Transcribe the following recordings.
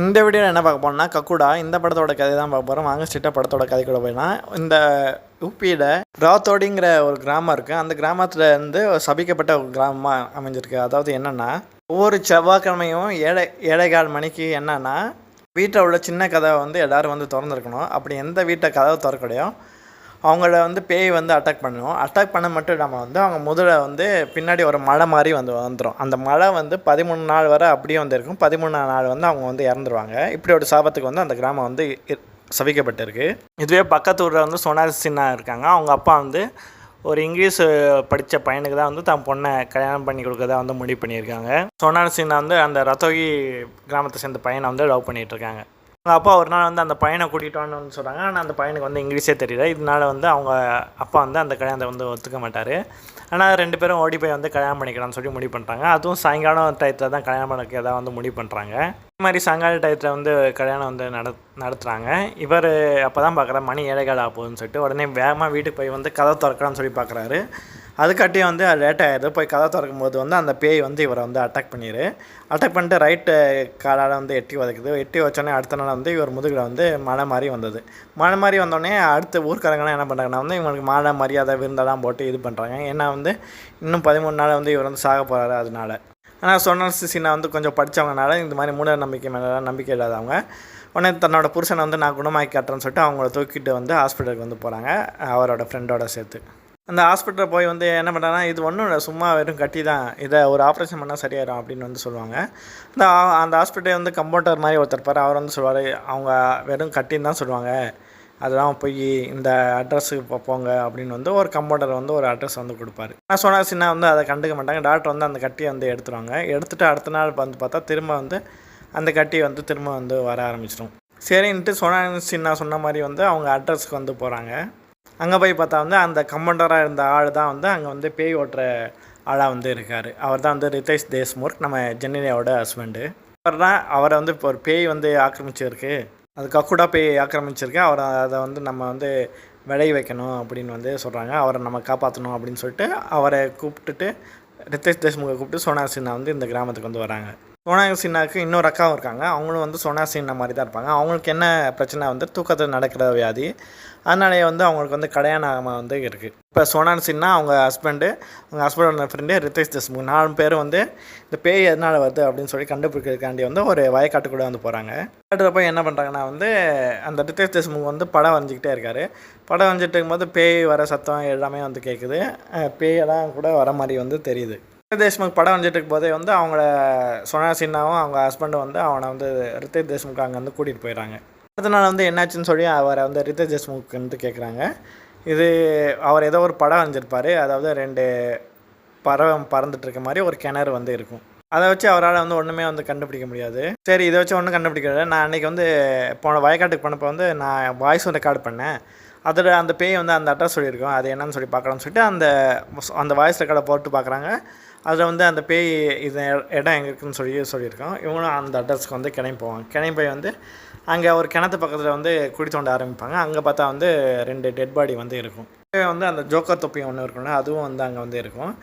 இந்த வீடியோவில் என்ன பார்க்க போறோம்னா கக்குடா. இந்த படத்தோட கதை தான் பார்க்க போகிறோம். வாங்க ஸ்ட்ரிக்டாக படத்தோட கதைக்குள்ள போயிடலாம். இந்த யூபியில் ராத்தோடிங்கிற ஒரு கிராமம் இருக்குது. அந்த கிராமத்தில் இருந்து சபிக்கப்பட்ட ஒரு கிராமமாக அமைஞ்சிருக்கு. அதாவது என்னென்னா, ஒவ்வொரு செவ்வாய்க்கிழமையும் 7:15 மணிக்கு என்னென்னா, வீட்டில் உள்ள சின்ன கதவை எல்லோரும் திறந்துருக்கணும். அப்படி எந்த வீட்டை கதவை திறக்கலையோ அவங்கள பேய் அட்டாக் பண்ணுவோம். அட்டாக் பண்ண மட்டும் இல்லாமல் அவங்க முதல்ல பின்னாடி ஒரு மழை மாதிரி வந்துடும். அந்த மழை 13 நாள் வரை அப்படியே இருக்கும். 13ஆம் நாள் அவங்க இறந்துருவாங்க. இப்படி ஒரு சாபத்துக்கு அந்த கிராமம் சபிக்கப்பட்டிருக்கு. இதுவே பக்கத்து ஊரில் சோனார் சின்ஹா இருக்காங்க. அவங்க அப்பா ஒரு இங்கிலீஷ் படித்த பையனுக்கு தான் தன் பொண்ணை கல்யாணம் பண்ணி கொடுக்கறதா முடிவு பண்ணியிருக்காங்க. சோனார் சின்ஹா அந்த ரத்தோகி கிராமத்தை சேர்ந்த பையனை லவ் பண்ணிகிட்ருக்காங்க. அவங்க அப்பா ஒரு நாள் அந்த பையனை கூட்டிகிட்டு சொல்கிறாங்க. ஆனால் அந்த பையனுக்கு இங்கிலீஷே தெரியல. இதனால் அவங்க அப்பா அந்த கல்யாணத்தை ஒத்துக்க மாட்டார். ஆனால் 2 பேரும் ஓடி போய் கல்யாணம் பண்ணிக்கலாம்னு சொல்லி முடிவு பண்ணுறாங்க. அதுவும் சாயங்காலம் டயத்தில் தான் கல்யாணம் பண்ணிக்க ஏதாவது முடிவு பண்ணுறாங்க. இது மாதிரி சாயங்கால டயத்தில் கல்யாணம் நடத்துகிறாங்க. இவர் அப்போ தான் பார்க்குற மணி 7:15 ஆகுதுன்னு சொல்லிட்டு உடனே வேகமாக வீட்டுக்கு போய் கதை திறக்கலாம்னு சொல்லி பார்க்குறாரு. அதுக்காட்டியும் லேட் ஆகிடுது. போய் கதை திறக்கும் போது அந்த பேய் இவரை அட்டாக் அட்டாக் பண்ணிட்டு ரைட்டு காலால் எட்டி உதைக்குது. எட்டி வச்சோடனே அடுத்த நாள் இவர் முதுகில் மழை மாதிரி வந்தது. மழை மாதிரி வந்தோடனே அடுத்த ஊர்க்காரங்களாம் என்ன பண்ணுறாங்கன்னா இவங்களுக்கு மாலை மரியாதை விருந்தெல்லாம் போட்டு இது பண்ணுறாங்க. ஏன்னா இன்னும் 13 நாள் இவர் சாக போகிறாரு. அதனால ஆனால் சோனார் சின்ஹா கொஞ்சம் படித்தவங்கனால இந்த மாதிரி மூட நம்பிக்கை மேலே நம்பிக்கை இல்லாதவங்க உடனே தன்னோட புருஷனை நான் குணமாக்கி காட்டுறேன்னு சொல்லிட்டு அவங்கள தூக்கிட்டு ஹாஸ்பிட்டலுக்கு போகிறாங்க, அவரோட ஃப்ரெண்டோட சேர்த்து. அந்த ஹாஸ்பிட்டலில் போய் என்ன பண்ணுறாங்கன்னா, இது ஒன்றும் இல்லை, சும்மா வெறும் கட்டி தான், இதை ஒரு ஆப்ரேஷன் பண்ணால் சரியாயிடும் அப்படின்னு சொல்லுவாங்க. அந்த ஹாஸ்பிட்டல் கம்பவுண்டர் மாதிரி ஒருத்தர் இருப்பார். அவர் சொல்லுவார், அவங்க வெறும் கட்டின்னு தான் சொல்லுவாங்க, அதெல்லாம் போய் இந்த அட்ரஸுக்கு போங்க அப்படின்னு ஒரு கம்பவுண்டர் ஒரு அட்ரஸ் கொடுப்பாரு. நான் சோனார் சின்ஹா அதை கண்டுக்க மாட்டாங்க. டாக்டர் அந்த கட்டியை எடுத்துருவாங்க. எடுத்துகிட்டு அடுத்த நாள் பார்த்தா திரும்ப அந்த கட்டி திரும்ப வர ஆரம்பிச்சிடும். சரின்ட்டு சோனார் சின்ஹா சொன்ன மாதிரி அவங்க அட்ரஸுக்கு போகிறாங்க. அங்கே போய் பார்த்தா அந்த கம்பவுண்டராக இருந்த ஆள் தான் அங்கே பேய் ஓட்டுற ஆளாக இருக்கார். அவர் தான் ரிதேஷ் தேஷ்முக், நம்ம ஜெனிலியாவோட ஹஸ்பண்டு. அவரை இப்போ ஒரு பேய் ஆக்கிரமிச்சிருக்கு, அது கக்குடா பேய் ஆக்கிரமிச்சிருக்கு. அவரை அதை நம்ம விளைய வைக்கணும் அப்படின்னு சொல்கிறாங்க. அவரை நம்ம காப்பாற்றணும் அப்படின்னு சொல்லிட்டு அவரை கூப்பிட்டுட்டு ரிதேஷ் தேஷ்முகை கூப்பிட்டு சோனார் சின்ஹா இந்த கிராமத்துக்கு வராங்க. சோனார் சின்ஹாவுக்கு இன்னொரு அக்காவும் இருக்காங்க. அவங்களும் சோனார் சின்ஹா மாதிரி தான் இருப்பாங்க. அவங்களுக்கு என்ன பிரச்சனை தூக்கத்தில் நடக்கிற வியாதி. அதனாலே அவங்களுக்கு கல்யாணம் இருக்குது. இப்போ சோனார் சின்ஹா, அவங்க ஹஸ்பண்டோட ஃப்ரெண்டு ரிதேஷ் தேஷ்முக் 4 பேர் இந்த பேய் எதனால் வருது அப்படின்னு சொல்லி கண்டுபிடிக்கிறதுக்காண்டி ஒரு வயக்காட்டுக்கூட போகிறாங்க. காட்டுறப்ப என்ன பண்ணுறாங்கன்னா அந்த ரிதேஷ் தேஷ்முக் படம் வரைஞ்சிக்கிட்டே இருக்கார். படம் வரைஞ்சிட்டு இருக்கும்போது பேய் வர சத்தம் எல்லாமே கேட்குது. பேயெல்லாம் கூட வர மாதிரி தெரியுது. தேஷ்முக் படம் வரைஞ்சிட்டு இருக்கும் போதே அவங்கள சோனார் சின்ஹாவும் அவங்க ஹஸ்பண்டும் அவனை ரிதேஷ் தேஷ்முக் அங்கே கூட்டிகிட்டு போயிடுறாங்க. அடுத்த நாள் என்னாச்சுன்னு சொல்லி அவரை ரிதேஷ் தேஷ்முக் கேட்குறாங்க. இது அவர் ஏதோ ஒரு படம் வரைஞ்சிருப்பார். அதாவது 2 பறவை பறந்துட்டு இருக்க மாதிரி ஒரு கிணறு இருக்கும். அதை வச்சு அவரால் ஒன்றுமே கண்டுபிடிக்க முடியாது. சரி, இதை வச்சு ஒன்றும் கண்டுபிடிக்கிறது. நான் அன்றைக்கி போன வயக்காட்டுக்கு போனப்போ நான் வாய்ஸும் ரெக்கார்டு பண்ணேன். அதில் அந்த பேய் அந்த அட்ரஸ் சொல்லியிருக்கோம், அது என்னன்னு சொல்லி பார்க்கலாம்னு சொல்லிட்டு அந்த வாய்ஸ் ரெக்கார்டை போட்டு பார்க்குறாங்க. அதில் அந்த பேய் இது இடம் எங்கே இருக்குதுன்னு சொல்லியிருக்கோம். இவங்களும் அந்த அட்ரஸ்க்கு கிளம்பி போவாங்க. கிளம்பி போய் அங்கே ஒரு கிணத்து பக்கத்தில் குழி தோண்ட ஆரம்பிப்பாங்க. அங்கே பார்த்தா 2 டெட் பாடி இருக்கும். அந்த ஜோக்கர் தொப்பி ஒன்று இருக்கும்ல, அதுவும் அங்கே இருக்கும்.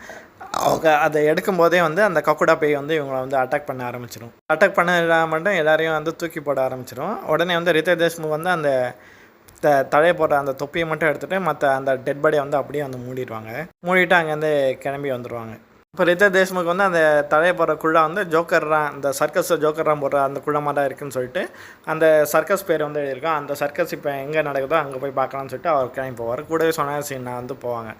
அவங்க அதை எடுக்கும்போதே அந்த கக்குடா பேய் இவங்களை அட்டாக் பண்ண ஆரம்பிச்சிடும். அட்டாக் பண்ண மட்டும் எல்லாரையும் தூக்கி போட ஆரம்பிச்சிடும். உடனே ரிதேஷ் தேஷ்முக் அந்த தலையை போடுற அந்த தொப்பியை மட்டும் எடுத்துகிட்டு மற்ற அந்த டெட் பாடியை அப்படியே மூடிடுவாங்க. மூடிட்டு அங்கேருந்து கிளம்பி வந்துடுவாங்க. இப்போ ரிதேஷ் தேஷ்முக் அந்த தலையை போடுற குழா ஜோக்கர்ரான், அந்த சர்க்கஸ் ஜோக்கர்ரான் போடுற அந்த குழா மாதிரி இருக்குன்னு சொல்லிட்டு அந்த சர்க்கஸ் பேர் எழுதியிருக்கோம். அந்த சர்க்கஸ் இப்போ எங்கே நடக்குதோ அங்கே போய் பார்க்கலாம்னு சொல்லிட்டு அவர் கிளம்பி போவார். கூடவே சோனார் சின்ஹா போவாங்க.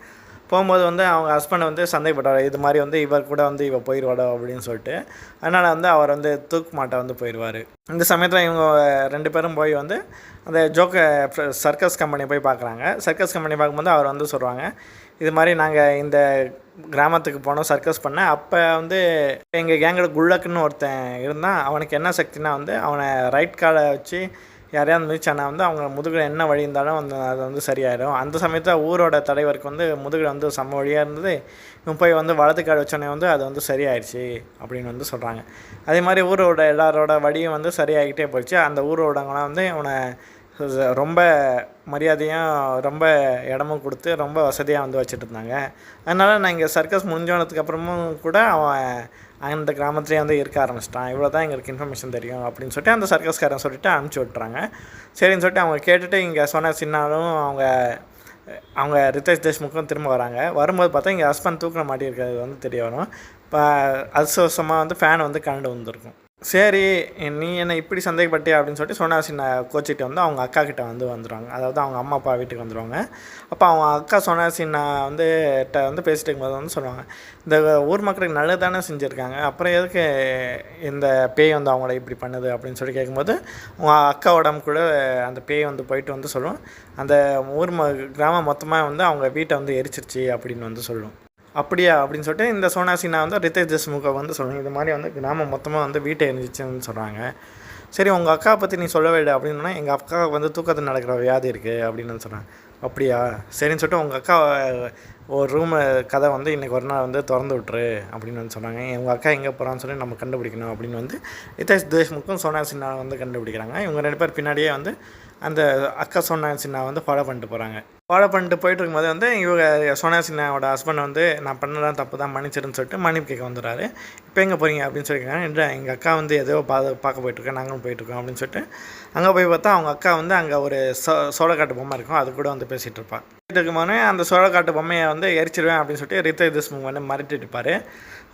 போகும்போது அவங்க ஹஸ்பண்ட் சந்தேகப்பட்டார், இது மாதிரி இவர் கூட இவ போயிடுவாடோ அப்படின்னு சொல்லிட்டு. அதனால் அவர் தூக்கு மாட்டை போயிடுவார். இந்த சமயத்தில் இவங்க 2 பேரும் போய் அந்த சர்க்கஸ் கம்பெனி போய் பார்க்குறாங்க. சர்க்கஸ் கம்பெனி பார்க்கும்போது அவர் சொல்கிறாங்க, இது மாதிரி நாங்கள் இந்த கிராமத்துக்கு போனோம், சர்க்கஸ் பண்ண. அப்போ எங்கள் கேங்கோட குள்ளக்குன்னு ஒருத்தன் இருந்தான். அவனுக்கு என்ன சக்தினா அவனை ரைட் காலை வச்சு யாரையாவது மிதிச்சானா அவங்க முதுகில் என்ன வழி இருந்தாலும் அது சரியாயிடும். அந்த சமயத்தில் ஊரோட தலைவருக்கு முதுகில் செம்ம வழியாக இருந்தது. இவன் போய் வலது காடு வச்சோடனே அது சரியாயிடுச்சு அப்படின்னு சொல்கிறாங்க. அதே மாதிரி ஊரோட எல்லாரோட வழியும் சரியாகிட்டே போயிடுச்சு. அந்த ஊரோடவங்களாம் இவனை ரொம்ப மரியாதையும் ரொம்ப இடமும் கொடுத்து ரொம்ப வசதியாக வந்து வச்சுட்டு இருந்தாங்க. அதனால் நான் இங்கே சர்க்கஸ் முடிஞ்சோனதுக்கப்புறமும் கூட அவன் அந்த கிராமத்துலேயே வந்து இருக்க ஆரம்பிச்சிட்டான். இவ்வளோ தான் எங்களுக்கு இன்ஃபர்மேஷன் தெரியும் அப்படின்னு சொல்லிட்டு அந்த சர்க்கஸ்காரன் சொல்லிவிட்டு அனுப்பிச்சி விட்றாங்க. சரின்னு சொல்லிட்டு அவங்க கேட்டுட்டு இங்கே சொன்ன சின்னாலும் அவங்க ரித்தேஷ் தேஷ்முக்கும் திரும்ப வராங்க. வரும்போது பார்த்தா இங்கே ஹஸ்பண்ட் தூக்கில் மாட்டியிருக்கிறது வந்து தெரிய வரும். இப்போ அதிர்ஷ்டவசமாக வந்து ஃபேன் வந்து கரண்டு வந்துருக்கும். சரி நீ என்ன இப்படி சந்தேகப்பட்டியா அப்படின்னு சொல்லிட்டு சோனா சின்ன கோச்சிட்டு வந்து அவங்க அக்கா கிட்ட வந்து வந்துடுவாங்க. அதாவது அவங்க அம்மா அப்பா வீட்டுக்கு வந்துடுவாங்க. அப்போ அவங்க அக்கா சோனா சின்ன வந்து பேசிட்டு இருக்கும்போது வந்து சொல்லுவாங்க, இந்த ஊர் மக்களுக்கு நல்லது தானே செஞ்சுருக்காங்க, அப்புறம் எதுக்கு இந்த பேய் வந்து அவங்கள இப்படி பண்ணுது அப்படின்னு சொல்லி கேட்கும்போது அவங்க அக்கா உடம்பு கூட அந்த பேய் வந்து போயிட்டு வந்து சொல்லும், அந்த ஊர் கிராமம் மொத்தமாக வந்து அவங்க வீட்டை வந்து எரிச்சிருச்சு அப்படின்னு வந்து சொல்லும். அப்படியா அப்படின்னு சொல்லிட்டு இந்த சோனா சின்ஹா வந்து ரித்தேஷ் தேஷ்முகை வந்து சொல்லுங்கள், இது மாதிரி வந்து கிராமம் மொத்தமாக வந்து வீட்டை எரிஞ்சிச்சுன்னு சொல்கிறாங்க. சரி உங்கள் அக்காவை பற்றி நீ சொல்லவே இல்லை அப்படின்னா, எங்கள் அக்காவுக்கு வந்து தூக்கத்தில் நடக்கிற வியாதி இருக்குது அப்படின்னு சொல்கிறாங்க. அப்படியா சரின்னு சொல்லிட்டு உங்கள் அக்கா ஒரு ரூமு கதை வந்து இன்றைக்கி ஒரு நாள் வந்து திறந்து விட்ரு அப்படின்னு வந்து சொன்னாங்க. உங்கள் அக்கா எங்கே போகிறான்னு சொல்லி நம்ம கண்டுபிடிக்கணும் அப்படின்னு வந்து ரித்தேஷ் தேஷ்முக்கும் சோனா சின்ஹா வந்து கண்டுபிடிக்கிறாங்க. இவங்க 2 பேர் பின்னாடியே வந்து அந்த அக்கா சோனா சின்ஹா வந்து ஃபாலோ பண்ணிட்டு போகிறாங்க. ஃபாலோ பண்ணிட்டு போயிட்டு இருக்கும்போது வந்து இவங்க சோனா சின்ஹாவோட ஹஸ்பண்ட் வந்து நான் பண்ணலாம் தப்பு தான் மன்னிச்சிருன்னு சொல்லிட்டு மன்னிப்பு கேட்க வந்துடுறாரு. இப்போ எங்கே போகிறீங்க அப்படின்னு சொல்லியிருக்காங்க. இல்லை எங்கள் அக்கா வந்து ஏதோ பார்க்க போயிட்டுருக்கேன், நாங்களும் போயிட்டுருக்கோம் அப்படின்னு சொல்லிட்டு அங்கே போய் பார்த்தா அவங்க அக்கா வந்து அங்கே ஒரு சோளக்காட்டு பொம்மை இருக்கும், அது கூட வந்து பேசிகிட்டு இருப்பாள். இருக்கும்போது அந்த சோளக்காட்டு பொம்மையை வந்து எரிச்சிடுவேன் அப்படின்னு சொல்லிட்டு ரித்தேஷ் தேஷ்முக் வந்து மிரட்டிட்டு இருப்பார்.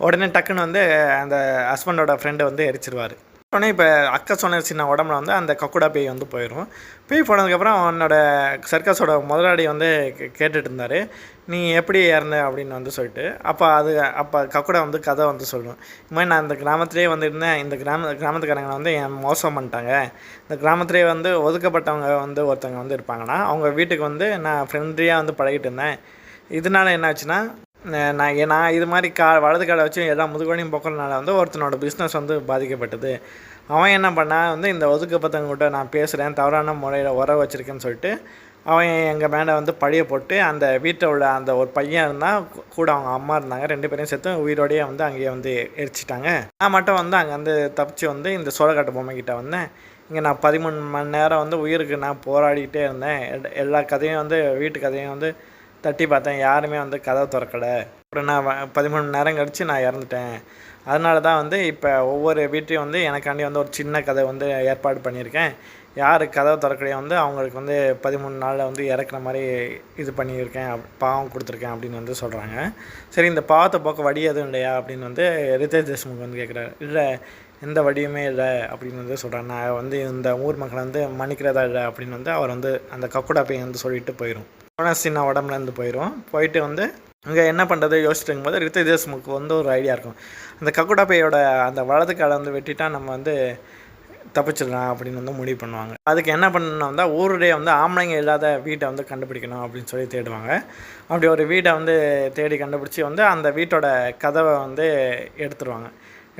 உடனே டக்குன்னு வந்து அந்த ஹஸ்பண்டோட ஃப்ரெண்டை வந்து எரிச்சிருவார். உடனே இப்போ அக்கா சொன்ன சின்ன உடம்புல வந்து அந்த கக்குடா பேய் வந்து போயிடும். பேய் போனதுக்கப்புறம் அவனோட சர்க்கஸோட முதலாளி வந்து கேட்டுட்டு இருந்தார், நீ எப்படி இறந்த அப்படின்னு வந்து சொல்லிட்டு. அப்போ கக்குடா வந்து கதை வந்து சொல்லணும், இது மாதிரி நான் இந்த கிராமத்துலேயே வந்து இருந்தேன், இந்த கிராமத்துக்காரங்களை வந்து என் மோசம் பண்ணிட்டாங்க, இந்த கிராமத்துலேயே வந்து ஒதுக்கப்பட்டவங்க வந்து ஒருத்தவங்க வந்து இருப்பாங்கன்னா அவங்க வீட்டுக்கு வந்து நான் ஃப்ரெண்ட்லியாக வந்து பழகிட்டு இருந்தேன். இதனால என்ன ஆச்சுன்னா நான் இது மாதிரி வலது காலை வச்சு எல்லா முதுகோடையும் போக்குறதுனால வந்து ஒருத்தனோட பிஸ்னஸ் வந்து பாதிக்கப்பட்டது. அவன் என்ன பண்ணால் வந்து இந்த ஒதுக்கப்பட்டவங்ககிட்ட நான் பேசுகிறேன், தவறான முறையில் உறவு வச்சுருக்கேன்னு சொல்லிட்டு அவன் எங்கள் மேலே வந்து பழியை போட்டு அந்த வீட்டில் உள்ள அந்த ஒரு பையன் இருந்தால் கூட அவங்க அம்மா இருந்தாங்க, 2 பேரையும் சேர்த்து உயிரோடையே வந்து அங்கேயே வந்து எரிச்சிட்டாங்க. நான் மட்டும் வந்து அங்கே வந்து தப்பிச்சு வந்து இந்த சோளக்காட்டு பொம்மைக்கிட்ட வந்தேன். இங்கே நான் 13 மணி நேரம் வந்து உயிருக்கு நான் போராடிக்கிட்டே இருந்தேன். எல்லா கதையும் வந்து வீட்டு கதையும் வந்து தட்டி பார்த்தேன், யாருமே வந்து கதவை திறக்கலை. அப்புறம் நான் 13 மணி நேரம் கழித்து நான் இறந்துட்டேன். அதனால தான் வந்து இப்போ ஒவ்வொரு வீட்டையும் வந்து எனக்காண்டி வந்து ஒரு சின்ன கதை வந்து ஏற்பாடு பண்ணியிருக்கேன். யார் கதவை திறக்கலையோ வந்து அவங்களுக்கு வந்து 13 நாளில் வந்து இறக்குற மாதிரி இது பண்ணியிருக்கேன், பாவம் கொடுத்துருக்கேன் அப்படின்னு வந்து சொல்கிறாங்க. சரி இந்த பாவத்தை போக்க வழி எதுவும் இல்லையா அப்படின்னு வந்து ரித்தேஷ் தேஷ்முக் வந்து கேட்குறாரு. இல்லை எந்த வழியுமே இல்லை அப்படின்னு வந்து சொல்கிறாங்க. நான் வந்து இந்த ஊர் மக்களை வந்து மன்னிக்கிறதா இல்லை அப்படின்னு வந்து அவர் வந்து அந்த கக்குடா பேய் வந்து சொல்லிட்டு போயிடும். சோனா சின்ஹா உடம்புலேருந்து போயிட்டு வந்து அங்கே என்ன பண்ணுறது யோசிச்சுட்டு இருக்கும்போது ரித்தேஷ் தேஷ்முக்கு வந்து ஒரு ஐடியா இருக்கும். அந்த கக்குடா பேயோட அந்த வலது காலை வந்து வெட்டிட்டா நம்ம வந்து தப்பிச்சிடலாம் அப்படின்னு வந்து முடிவு பண்ணுவாங்க. அதுக்கு என்ன பண்ணணும் வந்தால் ஊருடைய வந்து ஆம்பளைங்க இல்லாத வீட்டை வந்து கண்டுபிடிக்கணும் அப்படின்னு சொல்லி தேடுவாங்க. அப்படி ஒரு வீட்டை வந்து தேடி கண்டுபிடிச்சி வந்து அந்த வீட்டோட கதவை வந்து எடுத்துருவாங்க.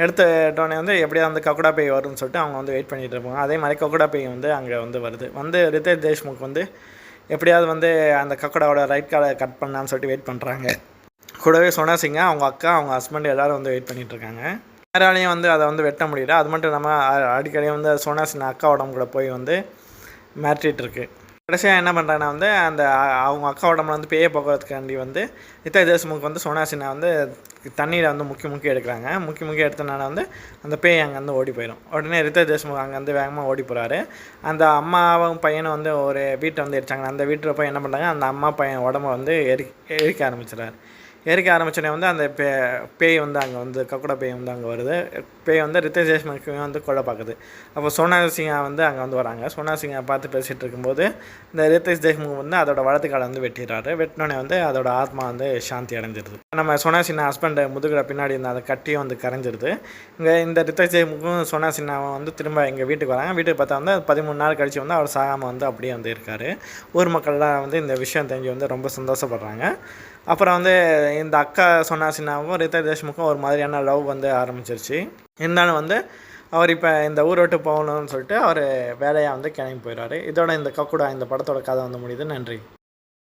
எடுத்துட்டோடனே வந்து எப்படியா வந்து கக்குடா பேய் வரும்னு சொல்லிட்டு அவங்க வந்து வெயிட் பண்ணிகிட்டு இருப்பாங்க. அதே மாதிரி கக்குடா பேய் வந்து அங்கே வந்து வருது. ரித்தேஷ் தேஷ்முக் வந்து எப்படியாவது வந்து அந்த கக்குடாவோட ரைட் காலை கட் பண்ணான்னு சொல்லிட்டு வெயிட் பண்ணுறாங்க. கூடவே சோனா சின்ஹா அவங்க அக்கா அவங்க ஹஸ்பண்ட் எல்லோரும் வந்து வெயிட் பண்ணிகிட்ருக்காங்க. யாராலையும் வந்து அதை வந்து வெட்ட முடியல. அது மட்டும் இல்லாமல் அடிக்கடி வந்து சோனா சின்ஹா அக்கா உடம்பு கூட போய் வந்து மிரட்டிகிட்ருக்கு. கடைசியாக என்ன பண்ணுறாங்கன்னா வந்து அந்த அவங்க அக்கா உடம்புல வந்து பேயை போக்குறதுக்காண்டி வந்து ரித்தேஷ் தேஷ்முக் வந்து சோனா சின்ஹா வந்து தண்ணியில் வந்து முக்கி எடுக்கிறாங்க. முக்கி எடுத்தனால வந்து அந்த பேய் அங்கேருந்து ஓடி போயிடும். உடனே ரித்தேஷ் தேஷ்முக் அங்கேருந்து வேகமாக ஓடி போகிறாரு. அந்த அம்மாவும் பையனும் வந்து ஒரு வீட்டை வந்து எரிச்சாங்க. அந்த வீட்டில் போய் என்ன பண்ணுறாங்க, அந்த அம்மா பையன் உடம்பை வந்து எரிக்க ஆரம்பிச்சிடறாரு. எரிக்க ஆரம்பிச்சோடனே வந்து அந்த பேய் வந்து அங்கே வந்து கக்குடா பேய் வந்து அங்கே வருது. பேய் வந்து ரித்தேஷ் தேஷ்முக்கையும் வந்து கொல்ல பார்க்குது. அப்போ சோனா சின்ஹா வந்து அங்கே வந்து வராங்க. சோனா சின்ஹா பார்த்து பேசிகிட்டு இருக்கும்போது இந்த ரித்தேஷ் தேஷ்முக் வந்து அதோட வலது காலை வந்து வெட்டிடுறாரு. வெட்டினோடனே வந்து அதோட ஆத்மா வந்து சாந்தி அடைஞ்சிருது. நம்ம சோனா சின்ஹா ஹஸ்பண்ட் முதுகுல பின்னாடி இருந்த அந்த கட்டியும் வந்து கரைஞ்சிருது. இங்கே இந்த ரித்தேஷ் தேஷ்முக்கும் சோனா சின்ஹாவும் வந்து திரும்ப எங்கள் வீட்டுக்கு வராங்க. வீட்டுக்கு பார்த்தா வந்து 13 நாள் கழித்து வந்து அவர் சாகாமல் வந்து அப்படியே வந்து இருக்கார். ஊர் மக்கள்லாம் வந்து இந்த விஷயம் தெரிஞ்சு வந்து ரொம்ப சந்தோஷப்படுறாங்க. அப்புறம் வந்து இந்த அக்கா சோனா சின்ஹாவுக்கும் ரித்தேஷ் தேஷ்முக்கும் ஒரு மாதிரியான லவ் வந்து ஆரம்பிச்சிருச்சு. இருந்தாலும் வந்து அவர் இப்போ இந்த ஊரை விட்டு போகணும்னு சொல்லிட்டு அவர் வேலையாக வந்து கிளம்பி போயிடுறாரு. இதோட இந்த கக்குடா இந்த படத்தோட கதை வந்து முடியுது. நன்றி.